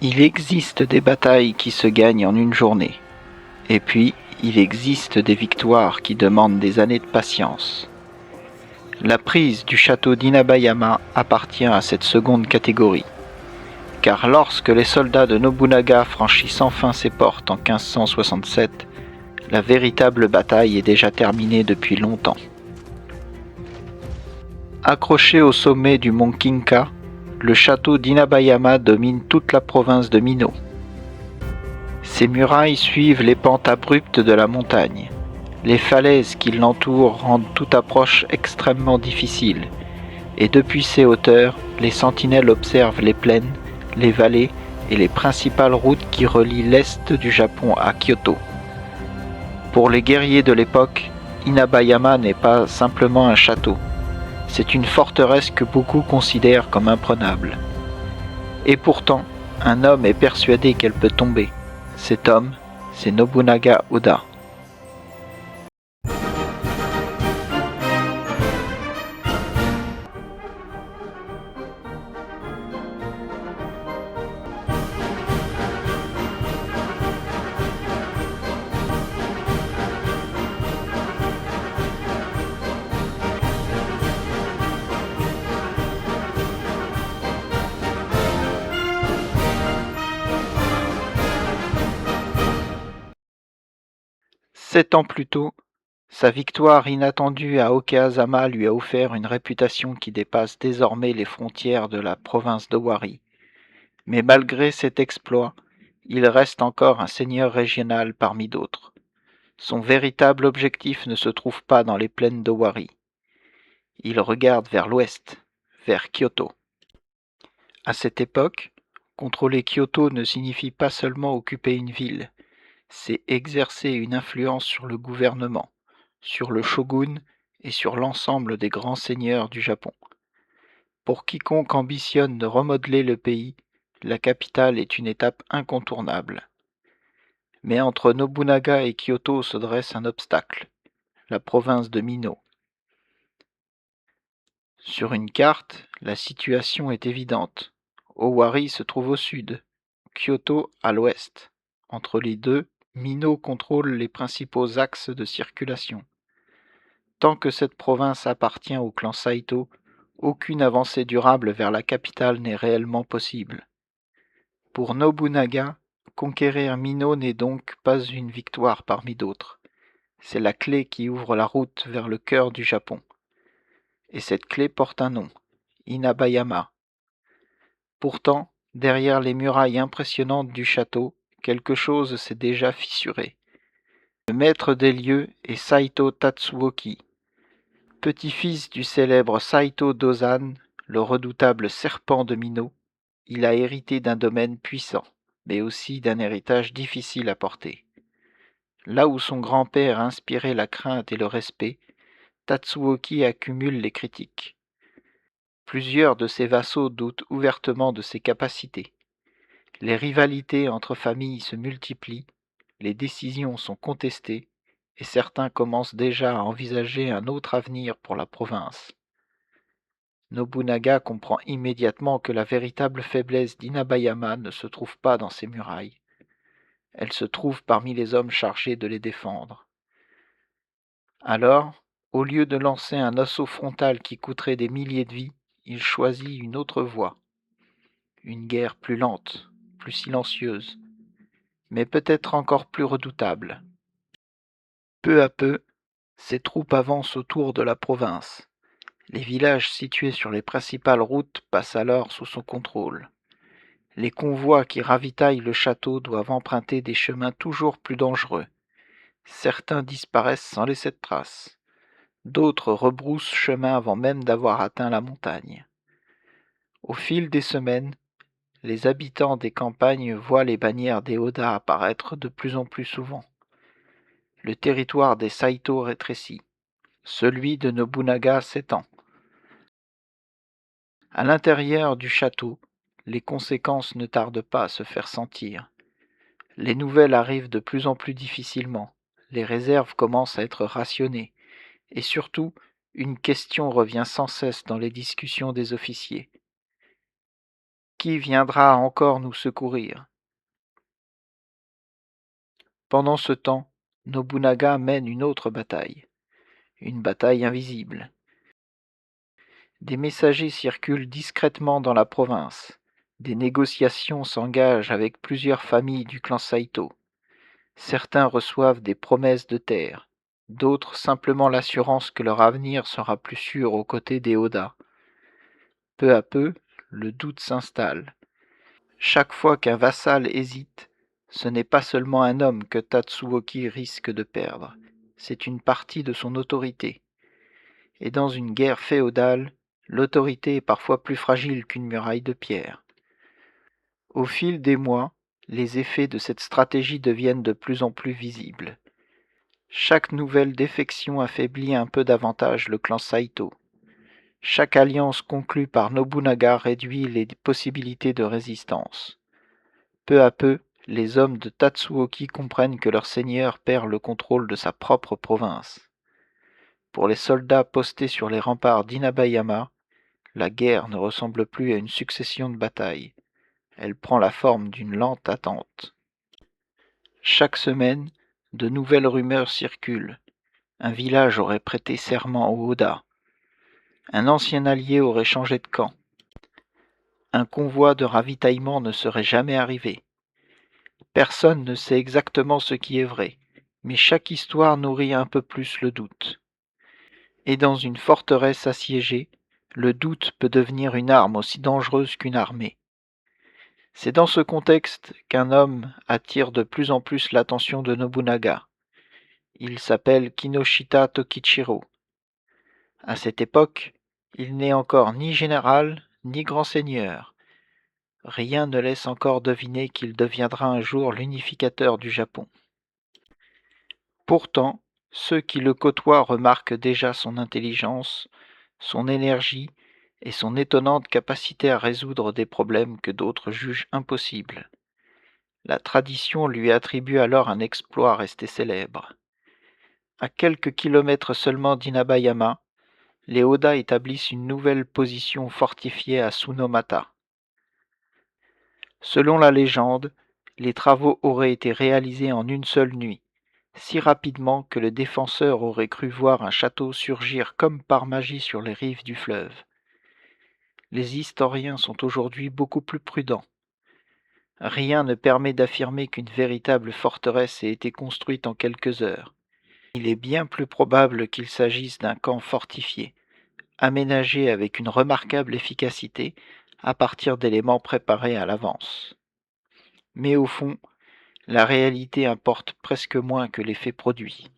Il existe des batailles qui se gagnent en une journée, et puis il existe des victoires qui demandent des années de patience. La prise du château d'Inabayama appartient à cette seconde catégorie, car lorsque les soldats de Nobunaga franchissent enfin ses portes en 1567, la véritable bataille est déjà terminée depuis longtemps. Accroché au sommet du mont Kinka, le château d'Inabayama domine toute la province de Mino. Ses murailles suivent les pentes abruptes de la montagne. Les falaises qui l'entourent rendent toute approche extrêmement difficile, et depuis ces hauteurs, les sentinelles observent les plaines, les vallées et les principales routes qui relient l'est du Japon à Kyoto. Pour les guerriers de l'époque, Inabayama n'est pas simplement un château, c'est une forteresse que beaucoup considèrent comme imprenable. Et pourtant, un homme est persuadé qu'elle peut tomber. Cet homme, c'est Nobunaga Oda. Sept ans plus tôt, sa victoire inattendue à Okehazama lui a offert une réputation qui dépasse désormais les frontières de la province d'Owari. Mais malgré cet exploit, il reste encore un seigneur régional parmi d'autres. Son véritable objectif ne se trouve pas dans les plaines d'Owari. Il regarde vers l'ouest, vers Kyoto. À cette époque, contrôler Kyoto ne signifie pas seulement occuper une ville, c'est exercer une influence sur le gouvernement, sur le shogun et sur l'ensemble des grands seigneurs du Japon. Pour quiconque ambitionne de remodeler le pays, la capitale est une étape incontournable. Mais entre Nobunaga et Kyoto se dresse un obstacle, la province de Mino. Sur une carte, la situation est évidente. Owari se trouve au sud, Kyoto à l'ouest. Entre les deux, Mino contrôle les principaux axes de circulation. Tant que cette province appartient au clan Saito, aucune avancée durable vers la capitale n'est réellement possible. Pour Nobunaga, conquérir Mino n'est donc pas une victoire parmi d'autres. C'est la clé qui ouvre la route vers le cœur du Japon. Et cette clé porte un nom, Inabayama. Pourtant, derrière les murailles impressionnantes du château, quelque chose s'est déjà fissuré. Le maître des lieux est Saito Tatsuoki, petit-fils du célèbre Saito Dozan, le redoutable serpent de Mino. Il a hérité d'un domaine puissant, mais aussi d'un héritage difficile à porter. Là où son grand-père inspirait la crainte et le respect, Tatsuoki accumule les critiques. Plusieurs de ses vassaux doutent ouvertement de ses capacités. Les rivalités entre familles se multiplient, les décisions sont contestées, et certains commencent déjà à envisager un autre avenir pour la province. Nobunaga comprend immédiatement que la véritable faiblesse d'Inabayama ne se trouve pas dans ses murailles. Elle se trouve parmi les hommes chargés de les défendre. Alors, au lieu de lancer un assaut frontal qui coûterait des milliers de vies, il choisit une autre voie. Une guerre plus lente, plus silencieuse, mais peut-être encore plus redoutable. Peu à peu, ses troupes avancent autour de la province. Les villages situés sur les principales routes passent alors sous son contrôle. Les convois qui ravitaillent le château doivent emprunter des chemins toujours plus dangereux. Certains disparaissent sans laisser de traces. D'autres rebroussent chemin avant même d'avoir atteint la montagne. Au fil des semaines, les habitants des campagnes voient les bannières des Oda apparaître de plus en plus souvent. Le territoire des Saito rétrécit. Celui de Nobunaga s'étend. À l'intérieur du château, les conséquences ne tardent pas à se faire sentir. Les nouvelles arrivent de plus en plus difficilement, les réserves commencent à être rationnées, et surtout, une question revient sans cesse dans les discussions des officiers. Qui viendra encore nous secourir? Pendant ce temps, Nobunaga mène une autre bataille, une bataille invisible. Des messagers circulent discrètement dans la province. Des négociations s'engagent avec plusieurs familles du clan Saito. Certains reçoivent des promesses de terre, d'autres simplement l'assurance que leur avenir sera plus sûr aux côtés des Oda. Peu à peu, le doute s'installe. Chaque fois qu'un vassal hésite, ce n'est pas seulement un homme que Tatsuoki risque de perdre, c'est une partie de son autorité. Et dans une guerre féodale, l'autorité est parfois plus fragile qu'une muraille de pierre. Au fil des mois, les effets de cette stratégie deviennent de plus en plus visibles. Chaque nouvelle défection affaiblit un peu davantage le clan Saito. Chaque alliance conclue par Nobunaga réduit les possibilités de résistance. Peu à peu, les hommes de Tatsuoki comprennent que leur seigneur perd le contrôle de sa propre province. Pour les soldats postés sur les remparts d'Inabayama, la guerre ne ressemble plus à une succession de batailles. Elle prend la forme d'une lente attente. Chaque semaine, de nouvelles rumeurs circulent. Un village aurait prêté serment au Oda. Un ancien allié aurait changé de camp. Un convoi de ravitaillement ne serait jamais arrivé. Personne ne sait exactement ce qui est vrai, mais chaque histoire nourrit un peu plus le doute. Et dans une forteresse assiégée, le doute peut devenir une arme aussi dangereuse qu'une armée. C'est dans ce contexte qu'un homme attire de plus en plus l'attention de Nobunaga. Il s'appelle Kinoshita Tokichiro. À cette époque, il n'est encore ni général ni grand seigneur. Rien ne laisse encore deviner qu'il deviendra un jour l'unificateur du Japon. Pourtant, ceux qui le côtoient remarquent déjà son intelligence, son énergie et son étonnante capacité à résoudre des problèmes que d'autres jugent impossibles. La tradition lui attribue alors un exploit resté célèbre. À quelques kilomètres seulement d'Inabayama, les Oda établissent une nouvelle position fortifiée à Tsunomata. Selon la légende, les travaux auraient été réalisés en une seule nuit, si rapidement que le défenseur aurait cru voir un château surgir comme par magie sur les rives du fleuve. Les historiens sont aujourd'hui beaucoup plus prudents. Rien ne permet d'affirmer qu'une véritable forteresse ait été construite en quelques heures. Il est bien plus probable qu'il s'agisse d'un camp fortifié, aménagé avec une remarquable efficacité à partir d'éléments préparés à l'avance. Mais au fond, la réalité importe presque moins que l'effet produit.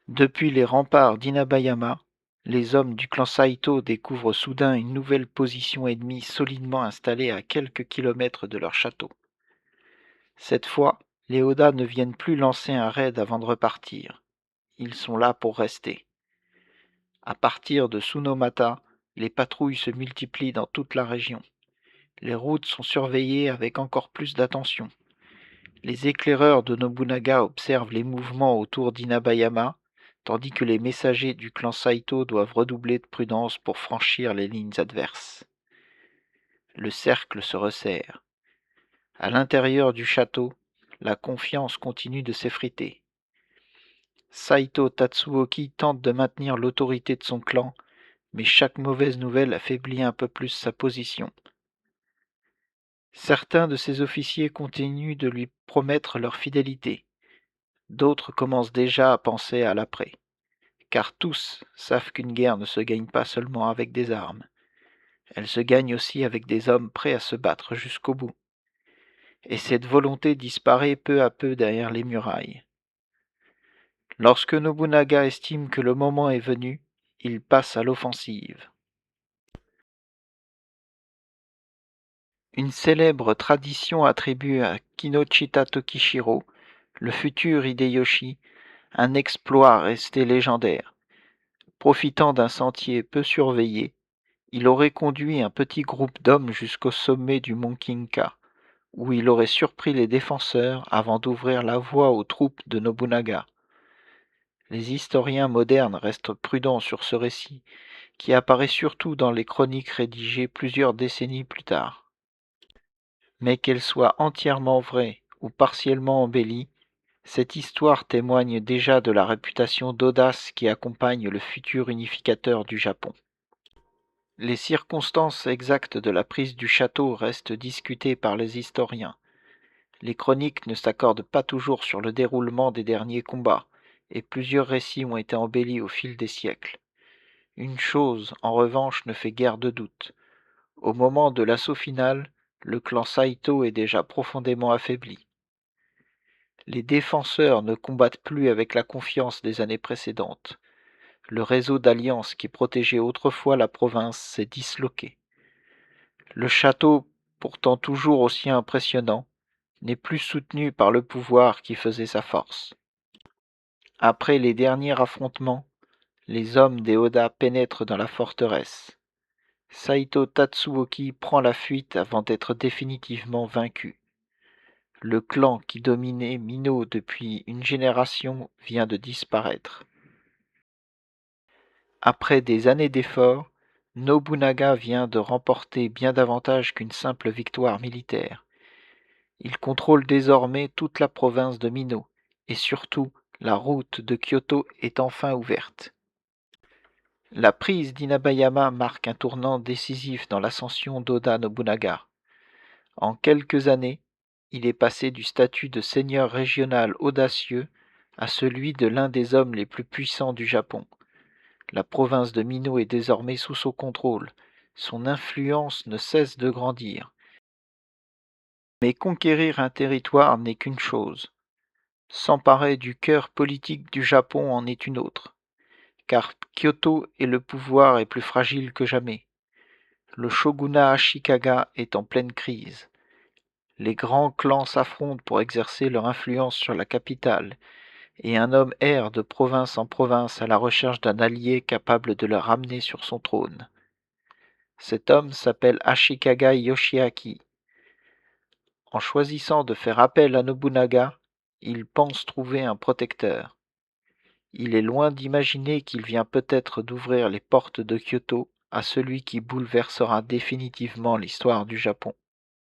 Depuis les remparts d'Inabayama, les hommes du clan Saito découvrent soudain une nouvelle position ennemie solidement installée à quelques kilomètres de leur château. Cette fois, les Oda ne viennent plus lancer un raid avant de repartir. Ils sont là pour rester. À partir de Tsunomata, les patrouilles se multiplient dans toute la région. Les routes sont surveillées avec encore plus d'attention. Les éclaireurs de Nobunaga observent les mouvements autour d'Inabayama, tandis que les messagers du clan Saito doivent redoubler de prudence pour franchir les lignes adverses. Le cercle se resserre. À l'intérieur du château, la confiance continue de s'effriter. Saito Tatsuoki tente de maintenir l'autorité de son clan, mais chaque mauvaise nouvelle affaiblit un peu plus sa position. Certains de ses officiers continuent de lui promettre leur fidélité. D'autres commencent déjà à penser à l'après, car tous savent qu'une guerre ne se gagne pas seulement avec des armes. Elle se gagne aussi avec des hommes prêts à se battre jusqu'au bout. Et cette volonté disparaît peu à peu derrière les murailles. Lorsque Nobunaga estime que le moment est venu, il passe à l'offensive. Une célèbre tradition attribue à Kinoshita Tokishiro, le futur Hideyoshi, un exploit resté légendaire. Profitant d'un sentier peu surveillé, il aurait conduit un petit groupe d'hommes jusqu'au sommet du mont Kinka, où il aurait surpris les défenseurs avant d'ouvrir la voie aux troupes de Nobunaga. Les historiens modernes restent prudents sur ce récit, qui apparaît surtout dans les chroniques rédigées plusieurs décennies plus tard. Mais qu'elle soit entièrement vraie ou partiellement embellie, cette histoire témoigne déjà de la réputation d'audace qui accompagne le futur unificateur du Japon. Les circonstances exactes de la prise du château restent discutées par les historiens. Les chroniques ne s'accordent pas toujours sur le déroulement des derniers combats, et plusieurs récits ont été embellis au fil des siècles. Une chose, en revanche, ne fait guère de doute. Au moment de l'assaut final, le clan Saito est déjà profondément affaibli. Les défenseurs ne combattent plus avec la confiance des années précédentes. Le réseau d'alliances qui protégeait autrefois la province s'est disloqué. Le château, pourtant toujours aussi impressionnant, n'est plus soutenu par le pouvoir qui faisait sa force. Après les derniers affrontements, les hommes des Oda pénètrent dans la forteresse. Saito Tatsuoki prend la fuite avant d'être définitivement vaincu. Le clan qui dominait Mino depuis une génération vient de disparaître. Après des années d'efforts, Nobunaga vient de remporter bien davantage qu'une simple victoire militaire. Il contrôle désormais toute la province de Mino, et surtout, la route de Kyoto est enfin ouverte. La prise d'Inabayama marque un tournant décisif dans l'ascension d'Oda Nobunaga. En quelques années, il est passé du statut de seigneur régional audacieux à celui de l'un des hommes les plus puissants du Japon. La province de Mino est désormais sous son contrôle. Son influence ne cesse de grandir. Mais conquérir un territoire n'est qu'une chose. S'emparer du cœur politique du Japon en est une autre. Car Kyoto et le pouvoir est plus fragile que jamais. Le shogunat Ashikaga est en pleine crise. Les grands clans s'affrontent pour exercer leur influence sur la capitale, et un homme erre de province en province à la recherche d'un allié capable de le ramener sur son trône. Cet homme s'appelle Ashikaga Yoshiaki. En choisissant de faire appel à Nobunaga, il pense trouver un protecteur. Il est loin d'imaginer qu'il vient peut-être d'ouvrir les portes de Kyoto à celui qui bouleversera définitivement l'histoire du Japon.